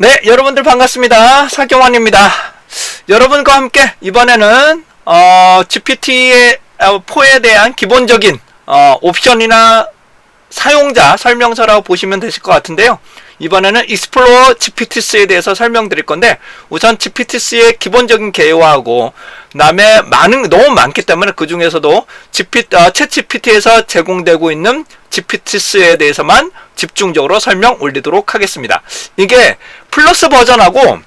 네, 여러분들 반갑습니다. 사경환입니다. 여러분과 함께 이번에는 GPT의 4에 대한 기본적인 옵션이나 사용자 설명서라고 보시면 되실 것 같은데요. 이번에는 Explorer GPT-3에 대해서 설명드릴 건데, 우선 GPT-3의 기본적인 개요하고 그다음에 너무 많기 때문에 그 중에서도 챗 GPT에서 제공되고 있는 GPT-3에 대해서만 집중적으로 설명 올리도록 하겠습니다. 이게 플러스 버전하고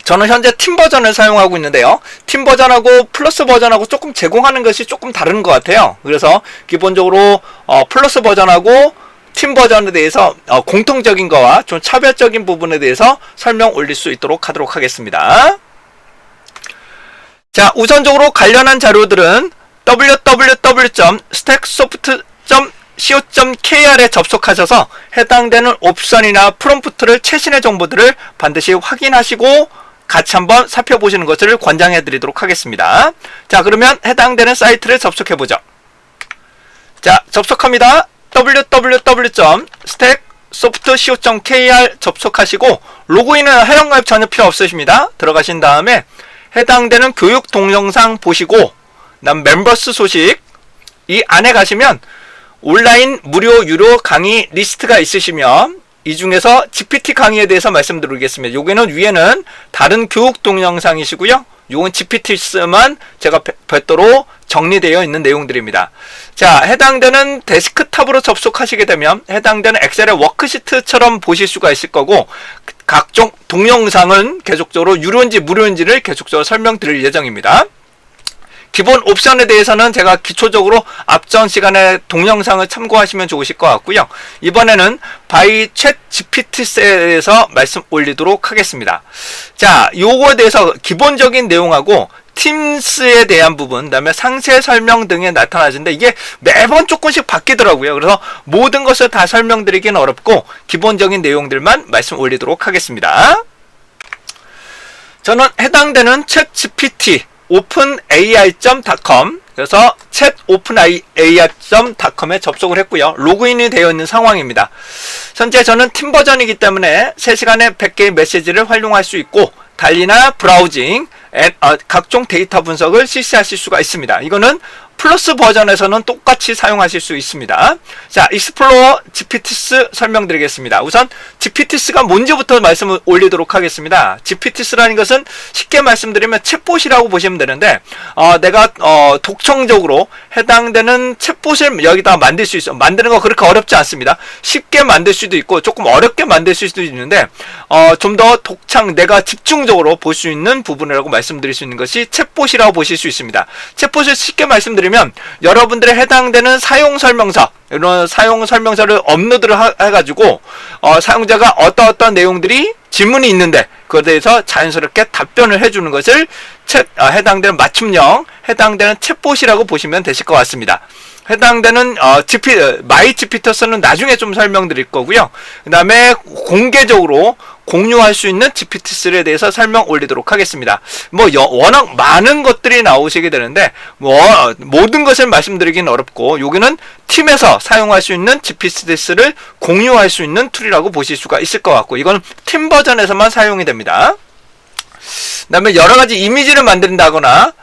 저는 현재 팀 버전을 사용하고 있는데요. 팀 버전하고 플러스 버전하고 조금 제공하는 것이 조금 다른 것 같아요. 그래서 기본적으로 플러스 버전하고 팀 버전에 대해서 공통적인 거와 좀 차별적인 부분에 대해서 설명 올릴 수 있도록 하도록 하겠습니다. 자, 우선적으로 관련한 자료들은 www.stacksoft.co.kr에 접속하셔서 해당되는 옵션이나 프롬프트를 최신의 정보들을 반드시 확인하시고 같이 한번 살펴보시는 것을 권장해 드리도록 하겠습니다. 자, 그러면 해당되는 사이트를 접속해 보죠. 자, 접속합니다. www.stacksoft.co.kr 접속하시고 로그인은 회원가입 전혀 필요 없으십니다. 들어가신 다음에 해당되는 교육 동영상 보시고 그다음 멤버스 소식 이 안에 가시면 온라인 무료 유료 강의 리스트가 있으시면 이 중에서 GPT 강의에 대해서 말씀드리겠습니다. 여기는 위에는 다른 교육 동영상이시고요. 요건 GPT만 제가 별도로 정리되어 있는 내용들입니다. 자, 해당되는 데스크탑으로 접속하시게 되면 해당되는 엑셀의 워크시트처럼 보실 수가 있을 거고, 각종 동영상은 계속적으로 유료인지 무료인지를 계속적으로 설명드릴 예정입니다. 기본 옵션에 대해서는 제가 기초적으로 앞전 시간에 동영상을 참고하시면 좋으실 것 같고요. 이번에는 바이 챗 GPT에 대해서 말씀 올리도록 하겠습니다. 자, 요거에 대해서 기본적인 내용하고 팀스에 대한 부분, 그 다음에 상세 설명 등에 나타나는데 이게 매번 조금씩 바뀌더라고요. 그래서 모든 것을 다 설명드리기는 어렵고 기본적인 내용들만 말씀 올리도록 하겠습니다. 저는 해당되는 챗 GPT openai.com 그래서 chat openai.com에 접속을 했고요. 로그인이 되어 있는 상황입니다. 현재 저는 팀 버전이기 때문에 3시간에 100개의 메시지를 활용할 수 있고 달리나 브라우징, 각종 데이터 분석을 실시하실 수가 있습니다. 이거는 플러스 버전에서는 똑같이 사용하실 수 있습니다. 자, Explorer GPT-3 설명드리겠습니다. 우선 GPT-3가 뭔지부터 말씀을 올리도록 하겠습니다. GPT-3라는 것은 쉽게 말씀드리면 챗봇이라고 보시면 되는데 내가 독청적으로 해당되는 챗봇을 여기다 만들 수 있어요. 만드는 거 그렇게 어렵지 않습니다. 쉽게 만들 수도 있고 조금 어렵게 만들 수도 있는데 좀 더 내가 집중적으로 볼 수 있는 부분이라고 말씀드릴 수 있는 것이 챗봇이라고 보실 수 있습니다. 챗봇을 쉽게 말씀드리면 여러분들의 해당되는 사용 설명서, 이런 사용 설명서를 업로드를 해가지고 사용자가 어떤 내용들이 질문이 있는데 그것에 대해서 자연스럽게 답변을 해주는 것을 해당되는 맞춤형, 해당되는 챗봇이라고 보시면 되실 것 같습니다. 해당되는 마이 GPT는 나중에 좀 설명드릴 거고요. 그 다음에 공개적으로 공유할 수 있는 GPT-3에 대해서 설명 올리도록 하겠습니다. 워낙 많은 것들이 나오시게 되는데 모든 것을 말씀드리기는 어렵고 여기는 팀에서 사용할 수 있는 GPT-3를 공유할 수 있는 툴이라고 보실 수가 있을 것 같고, 이건 팀 버전에서만 사용이 됩니다. 그 다음에 여러가지 이미지를 만든다거나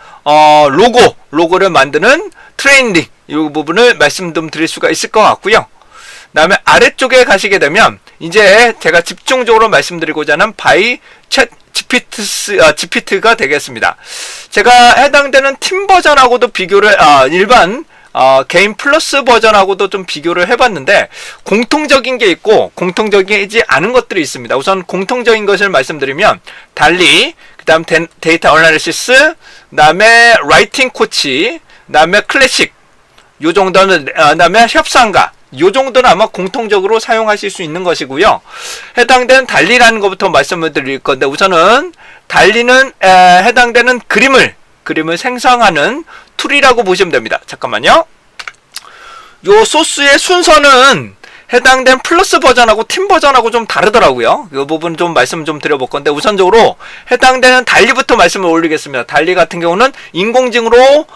로고를 만드는 트레이닝 이 부분을 말씀 좀 드릴 수가 있을 것 같고요. 그 다음에 아래쪽에 가시게 되면 이제 제가 집중적으로 말씀드리고자 하는 바이 챗 GPT가 되겠습니다. 제가 해당되는 팀 버전하고도 비교를 일반 개인 플러스 버전하고도 좀 비교를 해봤는데 공통적인 게 있고 공통적이지 않은 것들이 있습니다. 우선 공통적인 것을 말씀드리면 달리, 그 다음 데이터 어나리시스, 그 다음에 라이팅 코치, 그 다음에 클래식, 요 정도는, 그 다음에 협상가, 요 정도는 아마 공통적으로 사용하실 수 있는 것이고요. 해당되는 달리라는 것부터 말씀을 드릴 건데, 우선은 달리는 해당되는 그림을 생성하는 툴이라고 보시면 됩니다. 잠깐만요. 요 소스의 순서는 해당된 플러스 버전하고 팀 버전하고 좀 다르더라고요. 이 부분 좀 말씀 좀 드려볼 건데, 우선적으로 해당되는 달리부터 말씀을 올리겠습니다. 달리 같은 경우는 인공지능으로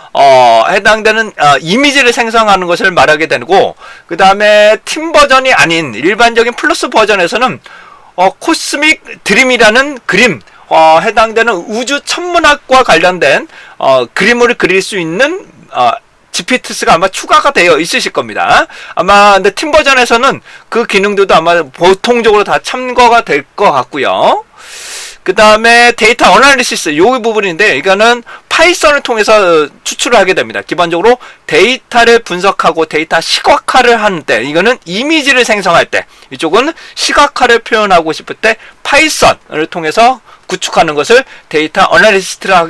해당되는 이미지를 생성하는 것을 말하게 되고, 그 다음에 팀 버전이 아닌 일반적인 플러스 버전에서는 코스믹 드림이라는 그림, 해당되는 우주 천문학과 관련된 그림을 그릴 수 있는 GPT스가 아마 추가가 되어 있으실 겁니다. 아마 근데 팀 버전에서는 그 기능들도 아마 보통적으로 다 참고가 될 것 같고요. 그 다음에 데이터 어널리시스, 요 부분인데 이거는 파이썬을 통해서 추출을 하게 됩니다. 기본적으로 데이터를 분석하고 데이터 시각화를 하는 때, 이거는 이미지를 생성할 때, 이쪽은 시각화를 표현하고 싶을 때 파이썬을 통해서 구축하는 것을 데이터 어널리스트라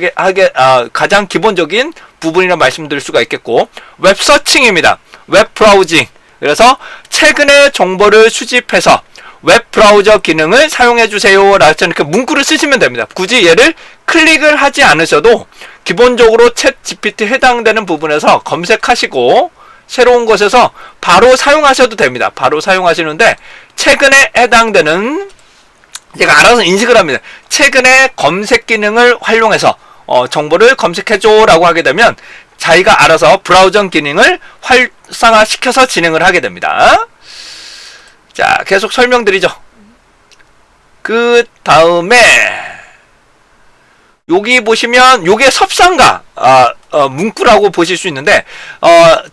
가장 기본적인 부분이라 말씀드릴 수가 있겠고, 웹서칭입니다. 웹 브라우징. 그래서 최근의 정보를 수집해서 웹 브라우저 기능을 사용해 주세요 라고 이렇게 문구를 쓰시면 됩니다. 굳이 얘를 클릭을 하지 않으셔도 기본적으로 챗 GPT 해당되는 부분에서 검색하시고 새로운 곳에서 바로 사용하셔도 됩니다. 바로 사용하시는데 최근에 해당되는, 얘가 알아서 인식을 합니다. 최근에 검색 기능을 활용해서 정보를 검색해줘 라고 하게 되면 자기가 알아서 브라우저 기능을 활성화시켜서 진행을 하게 됩니다. 자, 계속 설명드리죠. 그 다음에 여기 보시면 요게 섭상가 문구라고 보실 수 있는데,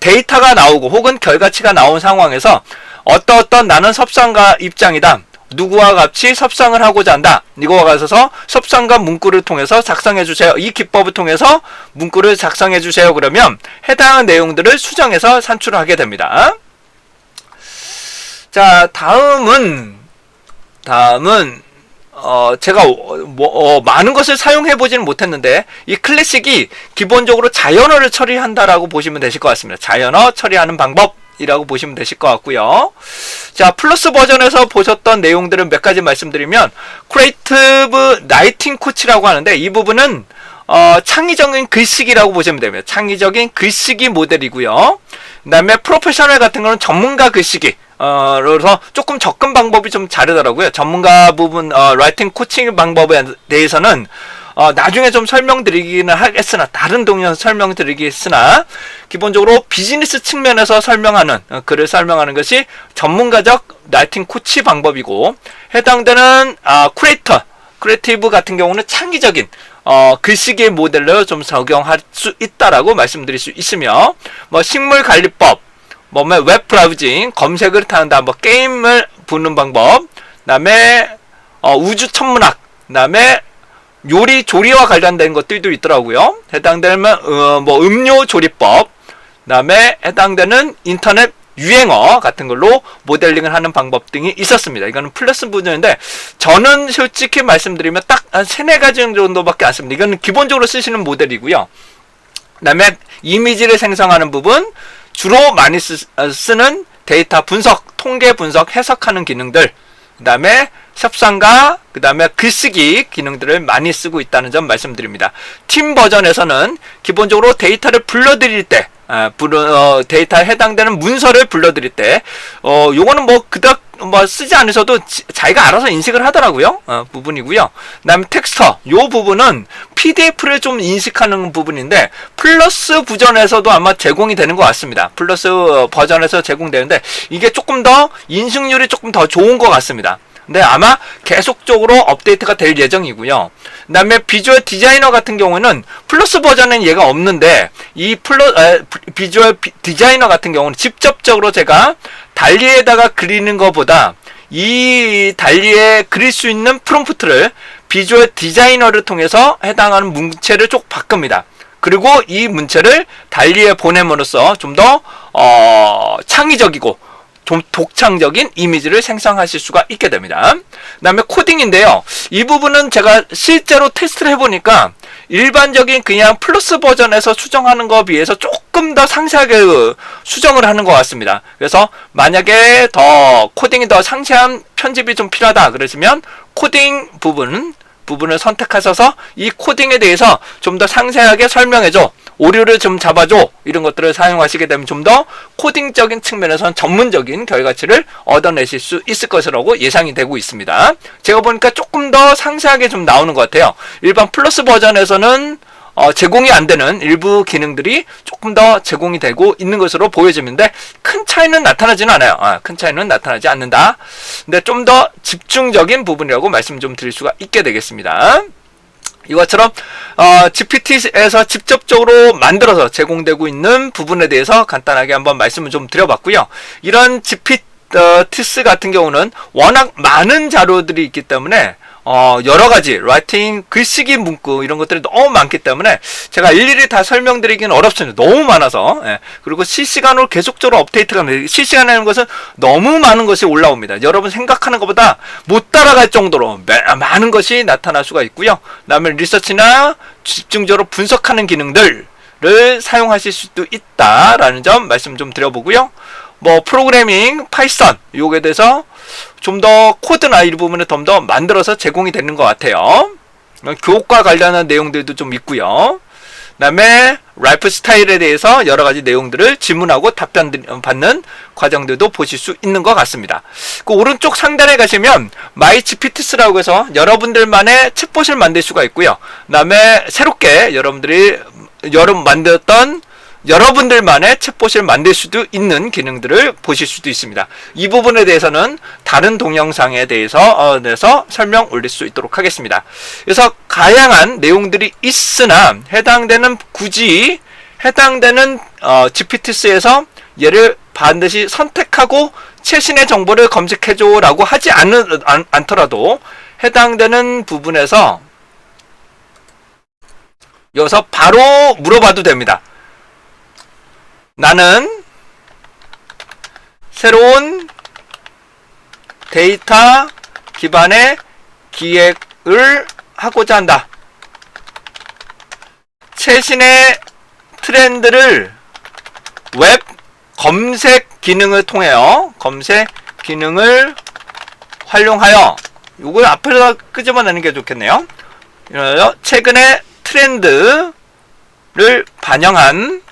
데이터가 나오고 혹은 결과치가 나온 상황에서 어떤 나는 섭상가 입장이다, 누구와 같이 섭상을 하고자 한다, 이거와 같아서 섭상가 문구를 통해서 작성해 주세요, 이 기법을 통해서 문구를 작성해 주세요 그러면 해당 내용들을 수정해서 산출을 하게 됩니다. 자, 다음은 제가 많은 것을 사용해 보지는 못했는데 이 클래식이 기본적으로 자연어를 처리한다라고 보시면 되실 것 같습니다. 자연어 처리하는 방법이라고 보시면 되실 것 같고요. 자, 플러스 버전에서 보셨던 내용들을 몇 가지 말씀드리면, 크리에이티브 라이팅 코치라고 하는데 이 부분은 창의적인 글쓰기라고 보시면 됩니다. 창의적인 글쓰기 모델이고요. 그 다음에 프로페셔널 같은 거는 전문가 글쓰기. 그래서 조금 접근 방법이 좀 다르더라고요. 전문가 부분, 라이팅 코칭 방법에 대해서는 나중에 좀 설명드리기는 하겠으나, 다른 동영상 설명드리겠으나, 기본적으로 비즈니스 측면에서 설명하는, 글을 설명하는 것이 전문가적 라이팅 코치 방법이고, 해당되는, 크리에이티브 같은 경우는 창의적인, 글쓰기 모델로 좀 적용할 수 있다라고 말씀드릴 수 있으며, 식물 관리법, 웹 브라우징, 검색을 타는다, 게임을 부는 방법, 그다음에 우주 천문학, 그다음에 요리 조리와 관련된 것들도 있더라고요. 해당되는 음료 조리법, 그다음에 해당되는 인터넷 유행어 같은 걸로 모델링을 하는 방법 등이 있었습니다. 이거는 플러스 부분인데 저는 솔직히 말씀드리면 딱 한 3-4가지 정도밖에 안 씁니다. 이거는 기본적으로 쓰시는 모델이고요. 그다음에 이미지를 생성하는 부분, 주로 많이 쓰는 데이터 분석, 통계 분석, 해석하는 기능들, 그 다음에 협상과 그 다음에 글쓰기 기능들을 많이 쓰고 있다는 점 말씀드립니다. 팀 버전에서는 기본적으로 데이터를 불러드릴 때, 데이터에 해당되는 문서를 불러드릴 때, 요거는 그닥 쓰지 않으셔도 자기가 알아서 인식을 하더라고요. 부분이고요. 그 다음에 텍스터, 요 부분은 PDF를 좀 인식하는 부분인데, 플러스 버전에서도 아마 제공이 되는 것 같습니다. 플러스 버전에서 제공되는데, 이게 조금 더, 인식률이 조금 더 좋은 것 같습니다. 근데 아마 계속적으로 업데이트가 될 예정이고요. 그 다음에 비주얼 디자이너 같은 경우는 플러스 버전은 얘가 없는데, 이 비주얼 디자이너 같은 경우는 직접적으로 제가 달리에다가 그리는 것보다 이 달리에 그릴 수 있는 프롬프트를 비주얼 디자이너를 통해서 해당하는 문체를 쭉 바꿉니다. 그리고 이 문체를 달리에 보냄으로써 좀 더 창의적이고 좀 독창적인 이미지를 생성하실 수가 있게 됩니다. 그 다음에 코딩인데요. 이 부분은 제가 실제로 테스트를 해보니까 일반적인 그냥 플러스 버전에서 수정하는 것에 비해서 조금 더 상세하게 수정을 하는 것 같습니다. 그래서 만약에 더 코딩이 더 상세한 편집이 좀 필요하다 그러시면 코딩 부분을 선택하셔서 이 코딩에 대해서 좀 더 상세하게 설명해줘, 오류를 좀 잡아줘, 이런 것들을 사용하시게 되면 좀 더 코딩적인 측면에서는 전문적인 결과치를 얻어내실 수 있을 것이라고 예상이 되고 있습니다. 제가 보니까 조금 더 상세하게 좀 나오는 것 같아요. 일반 플러스 버전에서는 제공이 안 되는 일부 기능들이 조금 더 제공이 되고 있는 것으로 보여지는데 큰 차이는 나타나지는 않아요. 큰 차이는 나타나지 않는다. 근데 좀 더 집중적인 부분이라고 말씀 좀 드릴 수가 있게 되겠습니다. 이것처럼 GPT에서 직접적으로 만들어서 제공되고 있는 부분에 대해서 간단하게 한번 말씀을 좀 드려봤고요. 이런 GPTs 같은 경우는 워낙 많은 자료들이 있기 때문에 여러 가지 라이팅, 글쓰기 문구 이런 것들이 너무 많기 때문에 제가 일일이 다 설명드리기는 어렵습니다. 너무 많아서. 그리고 실시간으로 계속적으로 업데이트가 됩니다. 실시간이라는 것은 너무 많은 것이 올라옵니다. 여러분 생각하는 것보다 못 따라갈 정도로 많은 것이 나타날 수가 있고요. 그다음에 리서치나 집중적으로 분석하는 기능들을 사용하실 수도 있다라는 점 말씀 좀 드려보고요. 프로그래밍, 파이썬 요거에 대해서 좀 더 코드나 이 부분을 좀 더 만들어서 제공이 되는 것 같아요. 교육과 관련한 내용들도 좀 있고요. 그 다음에 라이프 스타일에 대해서 여러 가지 내용들을 질문하고 답변 받는 과정들도 보실 수 있는 것 같습니다. 그 오른쪽 상단에 가시면 마이 GPTs라고 해서 여러분들만의 챗봇을 만들 수가 있고요. 그 다음에 새롭게 여러분들이 만들었던 여러분들만의 챗봇을 만들 수도 있는 기능들을 보실 수도 있습니다. 이 부분에 대해서는 다른 동영상에 대해서 설명 올릴 수 있도록 하겠습니다. 그래서 다양한 내용들이 있으나 굳이 해당되는 GPTs에서 얘를 반드시 선택하고 최신의 정보를 검색해줘 라고 하지 않더라도 해당되는 부분에서 여기서 바로 물어봐도 됩니다. 나는 새로운 데이터 기반의 기획을 하고자 한다. 최신의 트렌드를 웹 검색 기능을 통해요. 검색 기능을 활용하여 이걸 앞에다 끄집어내는 게 좋겠네요. 최근의 트렌드를 반영한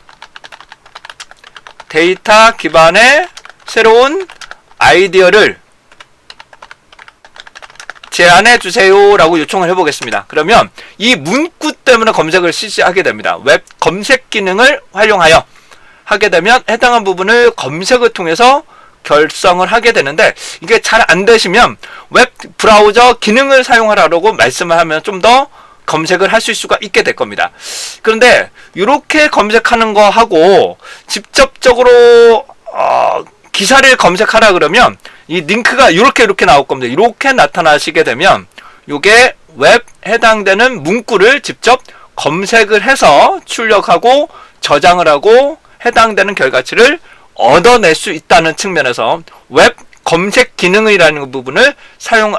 데이터 기반의 새로운 아이디어를 제안해 주세요 라고 요청을 해보겠습니다. 그러면 이 문구 때문에 검색을 실시하게 됩니다. 웹 검색 기능을 활용하여 하게 되면 해당한 부분을 검색을 통해서 결성을 하게 되는데 이게 잘 안 되시면 웹 브라우저 기능을 사용하라고 말씀을 하면 좀 더 검색을 하실 수가 있게 될 겁니다. 그런데 이렇게 검색하는 거 하고 직접적으로 기사를 검색하라 그러면 이 링크가 이렇게 나올 겁니다. 이렇게 나타나시게 되면 이게 웹 해당되는 문구를 직접 검색을 해서 출력하고 저장을 하고 해당되는 결과치를 얻어낼 수 있다는 측면에서 웹 검색 기능이라는 부분을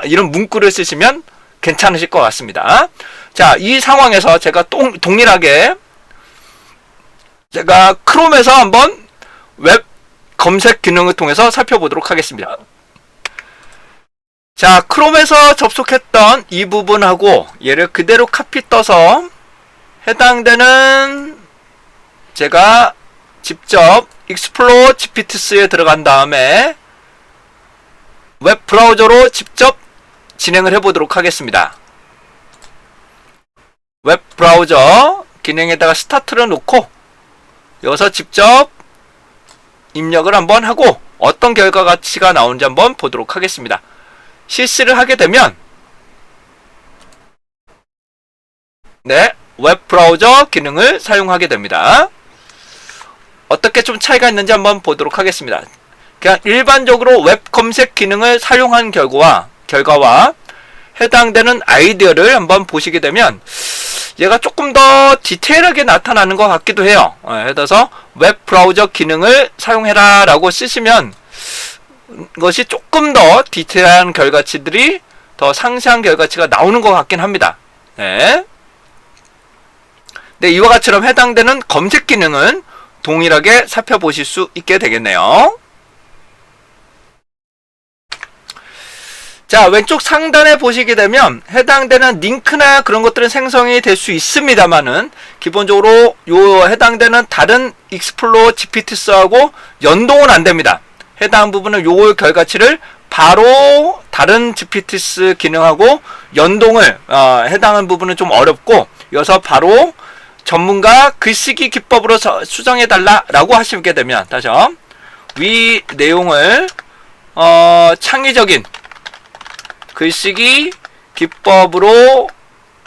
이런 문구를 쓰시면 괜찮으실 것 같습니다. 자, 이 상황에서 제가 동일하게 제가 크롬에서 한번 웹 검색 기능을 통해서 살펴보도록 하겠습니다. 자, 크롬에서 접속했던 이 부분하고 얘를 그대로 카피 떠서 해당되는 제가 직접 익스플로어 GPTs에 들어간 다음에 웹 브라우저로 직접 진행을 해보도록 하겠습니다. 웹 브라우저 기능에다가 스타트를 놓고 여기서 직접 입력을 한번 하고 어떤 결과가치가 나오는지 한번 보도록 하겠습니다. 실시를 하게 되면 웹 브라우저 기능을 사용하게 됩니다. 어떻게 좀 차이가 있는지 한번 보도록 하겠습니다. 그냥 일반적으로 웹 검색 기능을 사용한 결과와 해당되는 아이디어를 한번 보시게 되면 얘가 조금 더 디테일하게 나타나는 것 같기도 해요. 그래서 웹 브라우저 기능을 사용해라 라고 쓰시면 것이 조금 더 디테일한 결과치들이 더 상세한 결과치가 나오는 것 같긴 합니다. 네, 이와 같이처럼 해당되는 검색 기능은 동일하게 살펴보실 수 있게 되겠네요. 자, 왼쪽 상단에 보시게 되면 해당되는 링크나 그런 것들은 생성이 될 수 있습니다만은 기본적으로 해당되는 다른 익스플로어 GPTs하고 연동은 안 됩니다. 해당 부분은 요 결과치를 바로 다른 GPTs 기능하고 연동을 해당하는 부분은 좀 어렵고 여기서 바로 전문가 글쓰기 기법으로 수정해달라라고 하시게 되면, 다시 위 내용을 창의적인 글쓰기 기법으로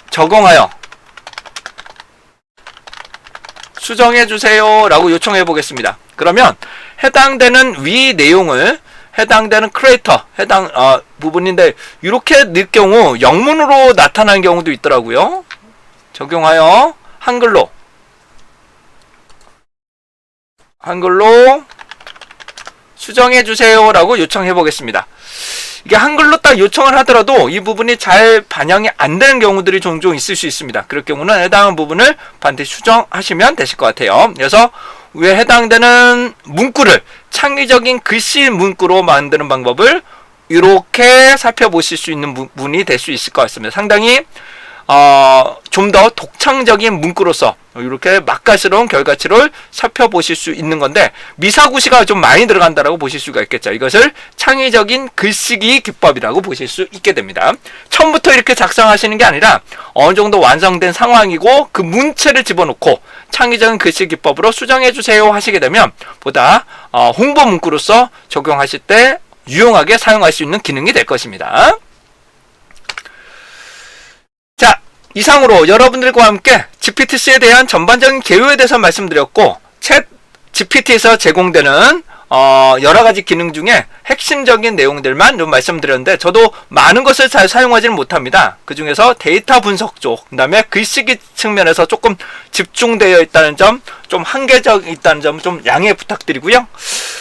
적용하여 수정해주세요 라고 요청해 보겠습니다. 그러면 해당되는 위 내용을 해당되는 크리에이터 부분인데, 이렇게 낼 경우 영문으로 나타나는 경우도 있더라고요. 적용하여 한글로 수정해주세요 라고 요청해 보겠습니다. 이게 한글로 딱 요청을 하더라도 이 부분이 잘 반영이 안 되는 경우들이 종종 있을 수 있습니다. 그럴 경우는 해당하는 부분을 반드시 수정하시면 되실 것 같아요. 그래서 위에 해당되는 문구를 창의적인 글씨 문구로 만드는 방법을 이렇게 살펴보실 수 있는 부분이 될 수 있을 것 같습니다. 상당히 좀 더 독창적인 문구로서 이렇게 맛깔스러운 결과치를 살펴보실 수 있는 건데, 미사구시가 좀 많이 들어간다라고 보실 수가 있겠죠. 이것을 창의적인 글쓰기 기법이라고 보실 수 있게 됩니다. 처음부터 이렇게 작성하시는 게 아니라 어느 정도 완성된 상황이고 그 문체를 집어넣고 창의적인 글쓰기 기법으로 수정해주세요 하시게 되면 보다 홍보 문구로서 적용하실 때 유용하게 사용할 수 있는 기능이 될 것입니다. 자, 이상으로 여러분들과 함께 GPT-C에 대한 전반적인 개요에 대해서 말씀드렸고, 챗 GPT에서 제공되는 여러 가지 기능 중에 핵심적인 내용들만 좀 말씀드렸는데, 저도 많은 것을 잘 사용하지는 못합니다. 그 중에서 데이터 분석 쪽, 그 다음에 글쓰기 측면에서 조금 집중되어 있다는 점, 좀 한계적 있다는 점 좀 양해 부탁드리고요.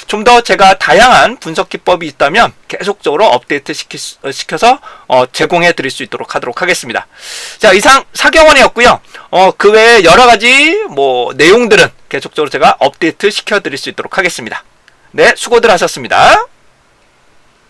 좀 더 제가 다양한 분석 기법이 있다면 계속적으로 업데이트 시켜서 제공해 드릴 수 있도록 하도록 하겠습니다. 자, 이상 사경원이었고요. 그 외에 여러 가지 내용들은 계속적으로 제가 업데이트 시켜 드릴 수 있도록 하겠습니다. 네, 수고들 하셨습니다.